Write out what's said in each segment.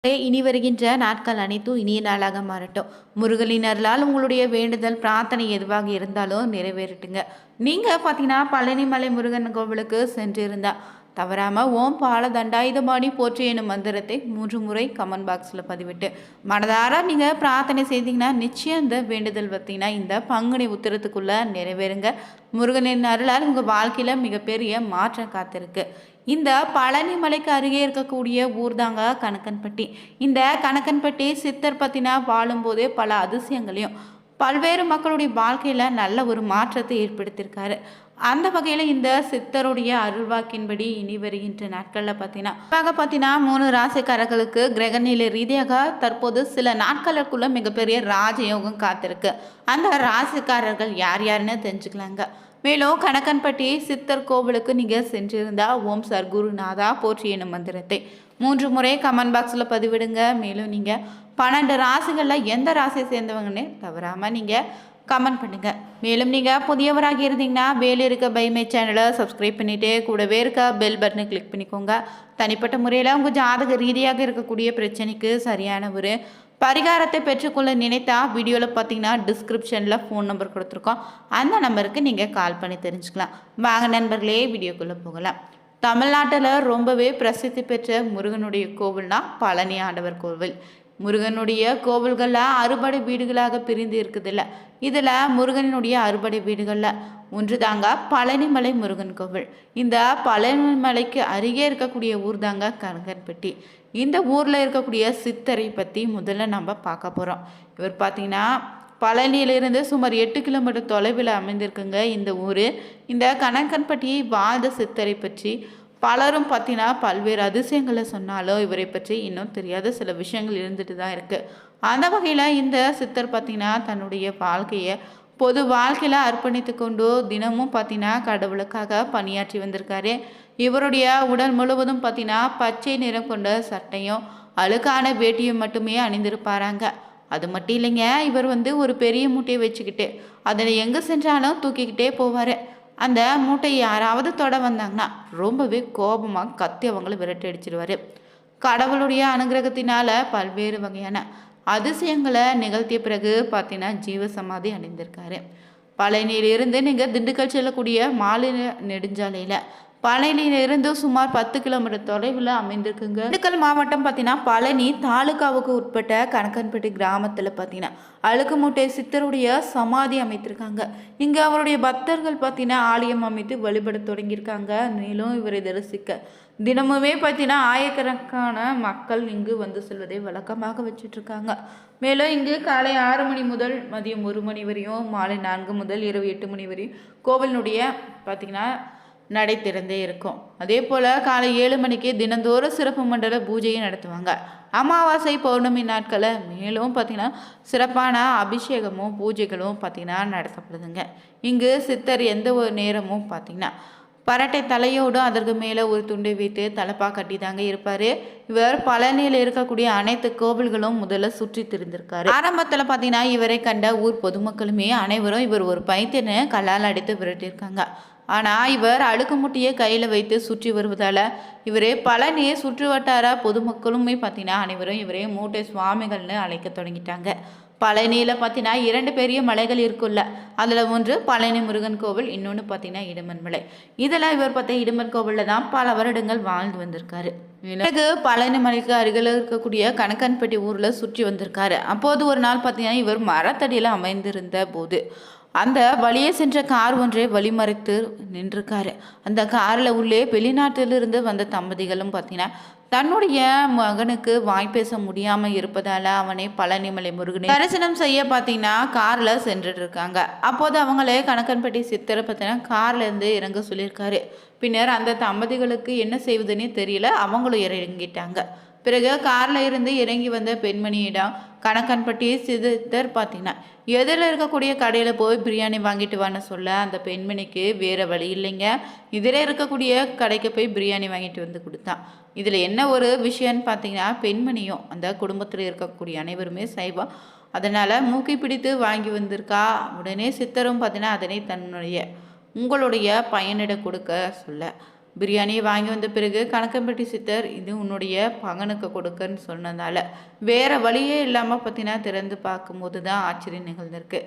இனி வருகின்ற நாட்கள் அனைத்தும் இனிய நாளாக மாறட்டும். முருகனின் அருளால் உங்களுடைய வேண்டுதல் பிரார்த்தனை எதுவாக இருந்தாலும் நிறைவேறட்டுங்க. நீங்க பார்த்தீங்கன்னா பழனிமலை முருகன் கோவிலுக்கு சென்றிருந்தா தவறாம ஓம் பால தண்டாயுதபாணி போற்றி எனும் மந்திரத்தை 3 முறை கமெண்ட் பாக்ஸில் பதிவிட்டு மனதார நீங்க பிரார்த்தனை செய்தீங்கன்னா நிச்சயம் இந்த வேண்டுதல் பார்த்தீங்கன்னா இந்த பங்குனி உத்திரத்துக்குள்ள நிறைவேறுங்க. முருகனின் அருளால் உங்க வாழ்க்கையில மிகப்பெரிய மாற்றம் காத்திருக்கு. இந்த பழனி மலைக்கு அருகே இருக்கக்கூடிய ஊர் தாங்க கணக்கன்பட்டி. இந்த கணக்கன்பட்டி சித்தர் பற்றினா வாழும்போதே பல அதிசயங்களையும் பல்வேறு மக்களுடைய வாழ்க்கையில் நல்ல ஒரு மாற்றத்தை ஏற்படுத்தியிருக்காரு. அந்த வகையில் இந்த சித்தருடைய அருள்வாக்கின்படி இனி வருகின்ற நாட்களில் பார்த்தீங்கன்னா 3 ராசிக்காரர்களுக்கு கிரகநிலை ரீதியாக தற்போது சில நாட்களுக்குள்ள மிகப்பெரிய ராஜயோகம் காத்திருக்கு. அந்த ராசிக்காரர்கள் யார் யாருன்னு தெரிஞ்சுக்கலாங்க. மேலும் கணக்கன்பட்டி சித்தர் கோவிலுக்கு நீங்கள் சென்றிருந்தா ஓம் சர்க்குருநாதா போற்றி எனும் மந்திரத்தை 3 முறை கமெண்ட் பாக்ஸில் பதிவிடுங்க. மேலும் நீங்கள் 12 ராசிகளில் எந்த ராசியை சேர்ந்தவங்கன்னு தவறாமல் நீங்கள் கமெண்ட் பண்ணுங்கள். மேலும் நீங்கள் புதியவராக இருந்தீங்கன்னா வேலை இருக்க பைமை சேனலை சப்ஸ்கிரைப் பண்ணிவிட்டு கூடவே இருக்க பெல் பட்டனை கிளிக் பண்ணிக்கோங்க. தனிப்பட்ட முறையில் உங்கள் ஜாதக ரீதியாக இருக்கக்கூடிய பிரச்சனைக்கு சரியான ஒரு பரிகாரத்தை பெற்றுக்கொள்ள நினைத்தா வீடியோவில் பார்த்தீங்கன்னா டிஸ்கிரிப்ஷனில் ஃபோன் நம்பர் கொடுத்துருக்கோம். அந்த நம்பருக்கு நீங்கள் கால் பண்ணி தெரிஞ்சுக்கலாம். வாங்க நண்பர்களே வீடியோக்குள்ளே போகலாம். தமிழ்நாட்டில் ரொம்பவே பிரசித்தி பெற்ற முருகனுடைய கோவில்னா பழனி ஆண்டவர் கோவில். முருகனுடைய கோவில்களில் அறுபடை வீடுகளாக பிரிந்து இருக்குதுல்ல, இதில் முருகனுடைய அறுபடை வீடுகளில் ஒன்று தாங்க பழனிமலை முருகன் கோவில். இந்த பழனிமலைக்கு அருகே இருக்கக்கூடிய ஊர் தாங்க கணக்கன்பட்டி. இந்த ஊரில் இருக்கக்கூடிய சித்தரை பற்றி முதல்ல நம்ம பார்க்க போகிறோம். இவர் பார்த்தீங்கன்னா பழனியிலிருந்து சுமார் 8 கிலோமீட்டர் தொலைவில் அமைந்திருக்குங்க இந்த ஊர். இந்த கணக்கன்பட்டியை வாழ்ந்த சித்தரை பற்றி பலரும் பார்த்தீங்கன்னா பல்வேறு அதிசயங்களை சொன்னாலும் இவரை பற்றி இன்னும் தெரியாத சில விஷயங்கள் இருந்துட்டு தான் இருக்குது. அந்த வகையில் இந்த சித்தர் பார்த்தீங்கன்னா தன்னுடைய வாழ்க்கையை பொது வாழ்க்கையில் அர்ப்பணித்து கொண்டு தினமும் பார்த்தீங்கன்னா கடவுளுக்காக பணியாற்றி வந்திருக்காரு. இவருடைய உடல் முழுவதும் பார்த்தீங்கன்னா பச்சை நிறம் கொண்ட சட்டையும் அழுக்கான வேட்டியும் மட்டுமே அணிந்திருப்பாராங்க. அது மட்டும் இல்லைங்க, இவர் ஒரு பெரிய மூட்டையை வச்சுக்கிட்டு அதில் எங்கே சென்றாலும் தூக்கிக்கிட்டே போவார். அந்த மூட்டையை யாராவது தொட வந்தாங்கன்னா ரொம்பவே கோபமாக கத்தி அவங்களை விரட்டி அடிச்சிடுவார். கடவுளுடைய அனுகிரகத்தினால பல்வேறு வகையான அதிசயங்களை நிகழ்த்திய பிறகு பார்த்தீங்கன்னா ஜீவசமாதி அடைந்திருக்காரு. பழனியிலிருந்து நீங்கள் திண்டுக்கல் செல்லக்கூடிய மாநில நெடுஞ்சாலையில் பழனியிலிருந்து சுமார் 10 கிலோமீட்டர் தொலைவில் அமைந்திருக்குங்க. திண்டுக்கல் மாவட்டம் பார்த்தீங்கன்னா பழனி தாலுகாவுக்கு உட்பட்ட கணக்கன்பட்டி கிராமத்தில் பார்த்தீங்கன்னா அழுக்கு மூட்டை சித்தருடைய சமாதி அமைத்திருக்காங்க. இங்கே அவருடைய பக்தர்கள் பார்த்தீங்கன்னா ஆலயம் அமைத்து வழிபட தொடங்கியிருக்காங்க. மேலும் இவரை தரிசிக்க தினமுமே பார்த்தீங்கன்னா ஆயிரக்கணக்கான மக்கள் இங்கு வந்து செல்வதை வழக்கமாக வச்சுட்ருக்காங்க. மேலும் இங்கு காலை 6 மணி முதல் மதியம் 1 மணி வரையும், மாலை 4 முதல் இரவு 8 மணி வரையும் கோவிலினுடைய பார்த்தீங்கன்னா நடை திறந்தே இருக்கும். அதே போல் காலை 7 மணிக்கு தினந்தோறும் சிறப்பு மண்டல பூஜையை நடத்துவாங்க. அமாவாசை பௌர்ணமி நாட்களில் மேலும் பார்த்திங்கன்னா சிறப்பான அபிஷேகமும் பூஜைகளும் பார்த்திங்கன்னா நடத்தப்படுதுங்க. இங்கு சித்தர் எந்த ஒரு நேரமும் பார்த்திங்கன்னா பரட்டை தலையோடு அதற்கு மேலே ஒரு துண்டை வைத்து தலைப்பா கட்டி தாங்க இருப்பார். இவர் பழனியில் இருக்கக்கூடிய அனைத்து கோவில்களும் முதல்ல சுற்றி திரிந்திருக்காரு. ஆரம்பத்தில் பார்த்தீங்கன்னா இவரை கண்ட ஊர் பொதுமக்களுமே அனைவரும் இவர் ஒரு பைத்தியன்னு கல்லால் அடித்து விரட்டியிருக்காங்க. ஆனால் இவர் அழுக்குமுட்டியை கையில் வைத்து சுற்றி வருவதால் இவரே பழனியை சுற்று வட்டார பொதுமக்களுமே பார்த்தீங்கன்னா அனைவரும் இவரே மூட்டை சுவாமிகள்னு அழைக்க தொடங்கிட்டாங்க. பழனியில் பார்த்தீங்கன்னா 2 பெரிய மலைகள் இருக்குல்ல, அதில் ஒன்று பழனி முருகன் கோவில், இன்னொன்று பார்த்தீங்கன்னா இடுமன் மலை. இதெல்லாம் இவர் பார்த்தா இடுமன் கோவிலில் தான் பல வருடங்கள் வாழ்ந்து வந்திருக்காரு. பிறகு பழனி மலைக்கு அருகில் இருக்கக்கூடிய கணக்கன்பட்டி ஊரில் சுற்றி வந்திருக்காரு. அப்போது ஒரு நாள் பார்த்தீங்கன்னா இவர் மரத்தடியில் அமைந்திருந்த போது அந்த வழியே சென்ற கார் ஒன்றை வழிமறைத்து நின்றிருக்காரு. அந்த காரில் உள்ளே வெளிநாட்டிலிருந்து வந்த தம்பதிகளும் பார்த்தீங்கன்னா தன்னுடைய மகனுக்கு வாய் பேச முடியாமல் இருப்பதால் அவனை பழனிமலை முருகனை தரிசனம் செய்ய பார்த்தீங்கன்னா காரில் சென்றுட்டு இருக்காங்க. அப்போது அவங்களே கணக்கன்பட்டி சித்தரை பார்த்தீங்கன்னா கார்லேருந்து இறங்க சொல்லியிருக்காரு. பின்னர் அந்த தம்பதிகளுக்கு என்ன செய்வதுன்னே தெரியல, அவங்களும் இறங்கிட்டாங்க. பிறகு காரில் இருந்து இறங்கி வந்த பெண்மணியிடம் கணக்கன்பட்டி சித்தர் பார்த்தீங்கன்னா எதிரில் இருக்கக்கூடிய கடையில் போய் பிரியாணி வாங்கிட்டு வான்னு சொல்ல அந்த பெண்மணிக்கு வேறு வழி இல்லைங்க, இதில் இருக்கக்கூடிய கடைக்கு போய் பிரியாணி வாங்கிட்டு வந்து கொடுத்தான். இதில் என்ன ஒரு விஷயம்னு பார்த்தீங்கன்னா பெண்மணியும் அந்த குடும்பத்தில் இருக்கக்கூடிய அனைவருமே சைவம், அதனால் மூக்கை பிடித்து வாங்கி வந்திருக்கா. உடனே சித்தரும் பார்த்தீங்கன்னா அதனை தன்னுடைய உங்களுடைய பையனிட கொடுக்க சொல்ல பிரியாணியை வாங்கி வந்த பிறகு கணக்கம்பட்டி சித்தர் இது உன்னுடைய பகனுக்கு கொடுக்கன்னு சொன்னதால வேற வழியே இல்லாமல் பார்த்தீங்கன்னா திறந்து பார்க்கும்போது தான் ஆச்சரியம் நிகழ்ந்திருக்கு.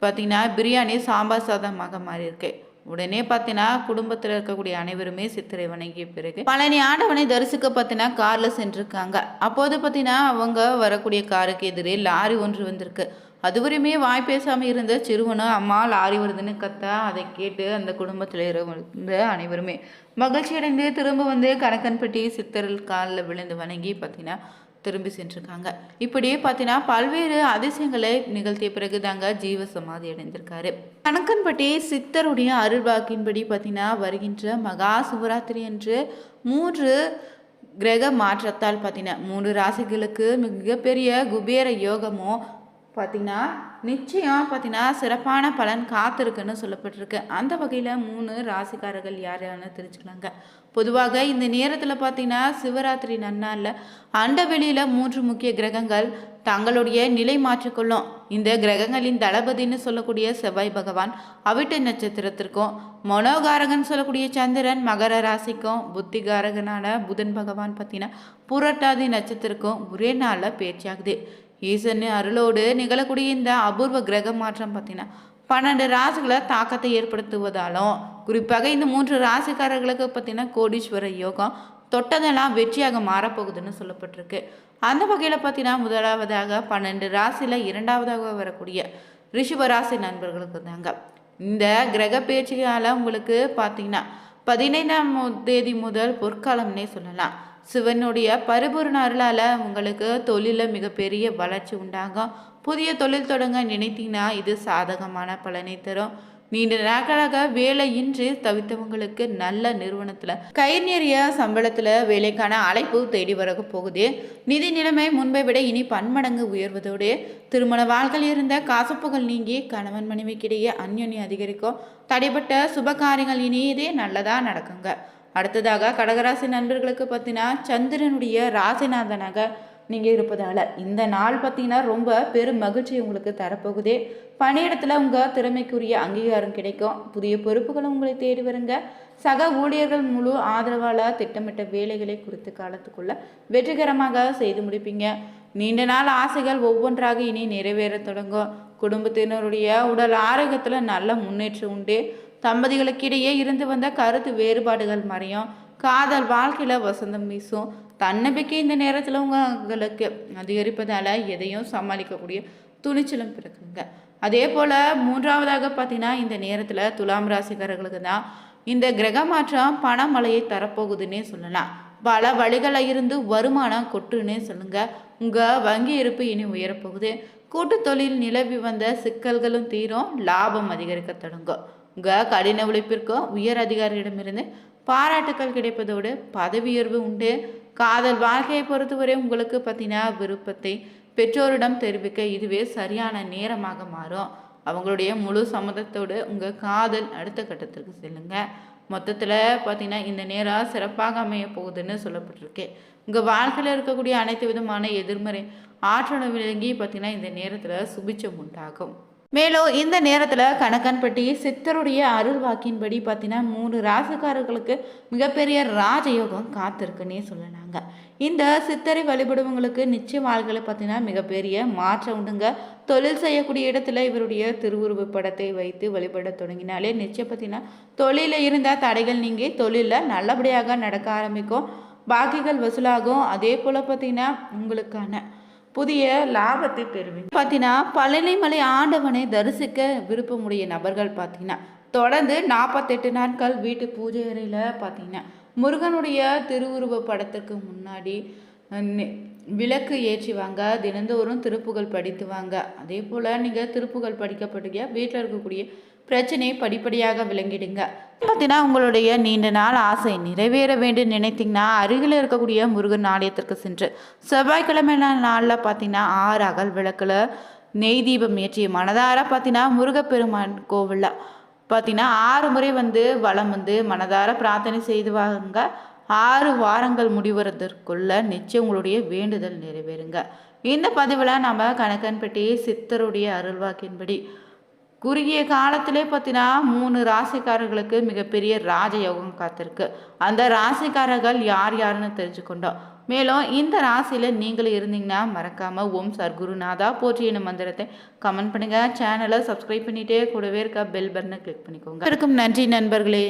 பார்த்தீங்கன்னா பிரியாணி சாம்பார் சாதமாக மாறியிருக்கு. உடனே பார்த்தீங்கன்னா குடும்பத்தில் இருக்கக்கூடிய அனைவருமே சித்தரை வணங்கிய பிறகு பழனி ஆண்டவனை தரிசிக்க பார்த்தீங்கன்னா காரில் சென்றிருக்காங்க. அப்போது பார்த்தீங்கன்னா அவங்க வரக்கூடிய காருக்கு எதிரே லாரி ஒன்று வந்திருக்கு. அதுவரையுமே வாய் பேசாமல் இருந்த சிறுவனும் அம்மா லாரி வருதுன்னு கத்தா அதை கேட்டு அந்த குடும்பத்தில் இருந்த அனைவருமே மகிழ்ச்சி அடைந்து திரும்ப வந்து கணக்கன்பட்டி சித்தரில் காலில் விழுந்து வணங்கி பார்த்தீங்கன்னா திரும்பி சென்றிருக்காங்க. இப்படியே பார்த்தீங்கன்னா பல்வேறு அதிசயங்களை நிகழ்த்திய பிறகு தாங்க ஜீவ சமாதி அடைந்திருக்காரு. கணக்கன்பட்டி சித்தருடைய அருள்வாக்கின்படி பார்த்தீங்கன்னா வருகின்ற மகா சிவராத்திரி அன்று 3 கிரக மாற்றத்தால் பார்த்தீங்கன்னா 3 ராசிகளுக்கு மிகப்பெரிய குபேர யோகமும் பார்த்தீங்கன்னா நிச்சயம் பார்த்தீங்கன்னா சிறப்பான பலன் காத்திருக்குன்னு சொல்லப்பட்டிருக்கு. அந்த வகையில் 3 ராசிக்காரர்கள் யார் யாருன்னு தெரிஞ்சுக்கலாங்க. பொதுவாக இந்த நேரத்தில் பார்த்தீங்கன்னா சிவராத்திரி நன்னாளில் அண்டவெளியில் 3 முக்கிய கிரகங்கள் தங்களுடைய நிலை மாற்றிக்கொள்ளும். இந்த கிரகங்களின் தளபதினு சொல்லக்கூடிய செவ்வாய் பகவான் அவிட்ட நட்சத்திரத்திற்கும், மனோகாரகன் சொல்லக்கூடிய சந்திரன் மகர ராசிக்கும், புத்திகாரகனான புதன் பகவான் பார்த்தீங்கன்னா புரட்டாதி நட்சத்திரக்கும் ஒரே நாளில் பேச்சாகுது. ஈசன் அருளோடு நிகழக்கூடிய இந்த அபூர்வ கிரக மாற்றம் பார்த்தீங்கன்னா 12 ராசிகளை தாக்கத்தை ஏற்படுத்துவதாலும் குறிப்பாக இந்த 3 ராசிக்காரர்களுக்கு பார்த்தீங்கன்னா கோடீஸ்வர யோகம் தொட்டதெல்லாம் வெற்றியாக மாறப்போகுதுன்னு சொல்லப்பட்டிருக்கு. அந்த வகையில் பார்த்தீங்கன்னா முதலாவதாக 12 ராசியில் 2வதாக வரக்கூடிய ரிஷபராசி நண்பர்களுக்கு தாங்க இந்த கிரக பேச்சுகால உங்களுக்கு பார்த்தீங்கன்னா 15ஆம் தேதி முதல் பொற்காலம்னே சொல்லலாம். சிவனுடைய பரிபூர்ண அருளால் உங்களுக்கு தொழிலில் மிகப்பெரிய வளர்ச்சி உண்டாகும். புதிய தொழில் தொடங்க நினைத்தீங்கன்னா இது சாதகமான பலனை தரும். நீண்ட நாட்களாக வேலையின்றி தவித்தவங்களுக்கு நல்ல நிறுவனத்தில் கை நிறைய சம்பளத்தில் வேலைக்கான அழைப்பு தேடி வர போகுது. நிதி நிலைமை முன்பை விட இனி பன்மடங்கு உயர்வதோடு திருமண வாழ்க்கையில் இருந்த காசப்புகள் நீங்கி கணவன் மனைவிக்கிடையே அந்யோன்யம் அதிகரிக்கும். தடைப்பட்ட சுப காரியங்கள் இனி இதே நல்லதாக நடக்குங்க. அடுத்ததாக கடகராசி நண்பர்களுக்கு பார்த்தீங்கன்னா சந்திரனுடைய ராசிநாதனாக நீங்கள் இருப்பதால் இந்த நாள் பார்த்தீங்கன்னா ரொம்ப பெரும் மகிழ்ச்சி உங்களுக்கு தரப்போகுது. பணியிடத்தில் உங்கள் திறமைக்குரிய அங்கீகாரம் கிடைக்கும். புதிய பொறுப்புகளும் உங்களை தேடி வருங்க. சக ஊழியர்கள் முழு ஆதரவால் திட்டமிட்ட வேலைகளை குறித்த காலத்துக்குள்ள வெற்றிகரமாக செய்து முடிப்பீங்க. நீண்ட நாள் ஆசைகள் ஒவ்வொன்றாக இனி நிறைவேற தொடங்கும். குடும்பத்தினருடைய உடல் ஆரோக்கியத்தில் நல்ல முன்னேற்றம் உண்டு. தம்பதிகளுக்கிடையே இருந்து வந்த கருத்து வேறுபாடுகள் மறையும். காதல் வாழ்க்கையில் வசந்தம் வீசும். தன்னம்பிக்கை இந்த நேரத்தில் உங்களுக்கு அதிகரிப்பதால் எதையும் சமாளிக்கக்கூடிய துணிச்சலும் பிறக்குங்க. அதே போல் 3வதாக பார்த்தீங்கன்னா இந்த நேரத்தில் துலாம் ராசிக்காரர்களுக்கு தான் இந்த கிரக மாற்றம் பணமழையை தரப்போகுதுன்னே சொல்லலாம். பல வழிகளில் இருந்து வருமானம் கொட்டுன்னே சொல்லுங்க. உங்கள் வங்கி இருப்பு இனி உயரப்போகுது. கூட்டு தொழில் நிலவி வந்த சிக்கல்களும் தீரும். லாபம் அதிகரிக்க தொடங்கும். உங்கள் கடின உழைப்பிற்கும் உயர் அதிகாரியிடமிருந்து பாராட்டுக்கள் கிடைப்பதோடு பதவி உயர்வு உண்டு. காதல் வாழ்க்கையை பொறுத்தவரை உங்களுக்கு பார்த்தீங்கன்னா விருப்பத்தை பெற்றோரிடம் தெரிவிக்க இதுவே சரியான நேரமாக மாறும். அவங்களுடைய முழு சம்மதத்தோடு உங்கள் காதல் அடுத்த கட்டத்திற்கு செல்லுங்க. மொத்தத்தில் பார்த்தீங்கன்னா இந்த நேரம் சிறப்பாக அமைய போகுதுன்னு சொல்லப்பட்டிருக்கு. உங்கள் வாழ்க்கையில் இருக்கக்கூடிய அனைத்து விதமான எதிர்மறை ஆற்றல் விளங்கி பார்த்தீங்கன்னா இந்த நேரத்தில் சுபிச்சம் உண்டாகும். மேலும் இந்த நேரத்தில் கணக்கன்பட்டி சித்தருடைய அருள் வாக்கின்படி பார்த்தீங்கன்னா 3 ராசிக்காரர்களுக்கு மிகப்பெரிய ராஜயோகம் காத்திருக்குன்னே சொல்லலாங்க. இந்த சித்தரை வழிபடுவங்களுக்கு நிச்சய வாழ்க்கையில் பார்த்தீங்கன்னா மிகப்பெரிய மாற்றம் உண்டுங்க. தொழில் செய்யக்கூடிய இடத்துல இவருடைய திருவுருவ படத்தை வைத்து வழிபட தொடங்கினாலே நிச்சயம் பார்த்தீங்கன்னா தொழிலில் இருந்த தடைகள் நீங்கி தொழிலில் நல்லபடியாக நடக்க ஆரம்பிக்கும். பாக்கிகள் வசூலாகும். அதே போல் பார்த்தீங்கன்னா உங்களுக்கான புதிய லாபத்தை பெறுவீங்க. பார்த்தீங்கன்னா பழனிமலை ஆண்டவனை தரிசிக்க விருப்பமுடைய நபர்கள் பார்த்தீங்கன்னா தொடர்ந்து 48 நாட்கள் வீட்டு பூஜை அறையில் பார்த்தீங்கன்னா முருகனுடைய திருவுருவ படத்துக்கு முன்னாடி விளக்கு ஏற்றிவாங்க. தினந்தோறும் திருப்புகள் படித்துவாங்க. அதே போல் நீங்கள் திருப்புகள் படிக்கப்படுங்க. வீட்டில் இருக்கக்கூடிய பிரச்சனையை படிப்படியாக விளங்கிடுங்க. பார்த்தீங்கன்னா உங்களுடைய நீண்ட நாள் ஆசை நிறைவேற வேண்டும் நினைத்தீங்கன்னா அருகில் இருக்கக்கூடிய முருகன் ஆலயத்திற்கு சென்று செவ்வாய்க்கிழமை நாளில் பார்த்தீங்கன்னா 6 அகல் விளக்கில் நெய் தீபம் ஏற்றிய மனதார பார்த்தீங்கன்னா முருகப்பெருமான் கோவிலில் பார்த்தீங்கன்னா 6 முறை வலம் மனதார பிரார்த்தனை செய்து வாங்க. 6 வாரங்கள் முடிவதற்குள்ள நிச்சயம் உங்களுடைய வேண்டுதல் நிறைவேறுங்க. இந்த பதிவில் நம்ம கணக்கன்பட்டி சித்தருடைய அருள்வாக்கின்படி குறுகிய காலத்திலே பார்த்தீங்கன்னா 3 ராசிக்காரர்களுக்கு மிகப்பெரிய ராஜயோகம் காத்திருக்கு. அந்த ராசிக்காரர்கள் யார் யாருன்னு தெரிஞ்சுக்கொண்டோம். மேலும் இந்த ராசியில் நீங்களும் இருந்தீங்கன்னா மறக்காமல் ஓம் சர்க்குருநாதா போற்றி எனும் மந்திரத்தை கமெண்ட் பண்ணுங்கள். சேனலை சப்ஸ்கிரைப் பண்ணிகிட்டே கூடவே இருக்க பெல் பட்டனை கிளிக் பண்ணிக்கோங்க. இருக்கும் நன்றி நண்பர்களே.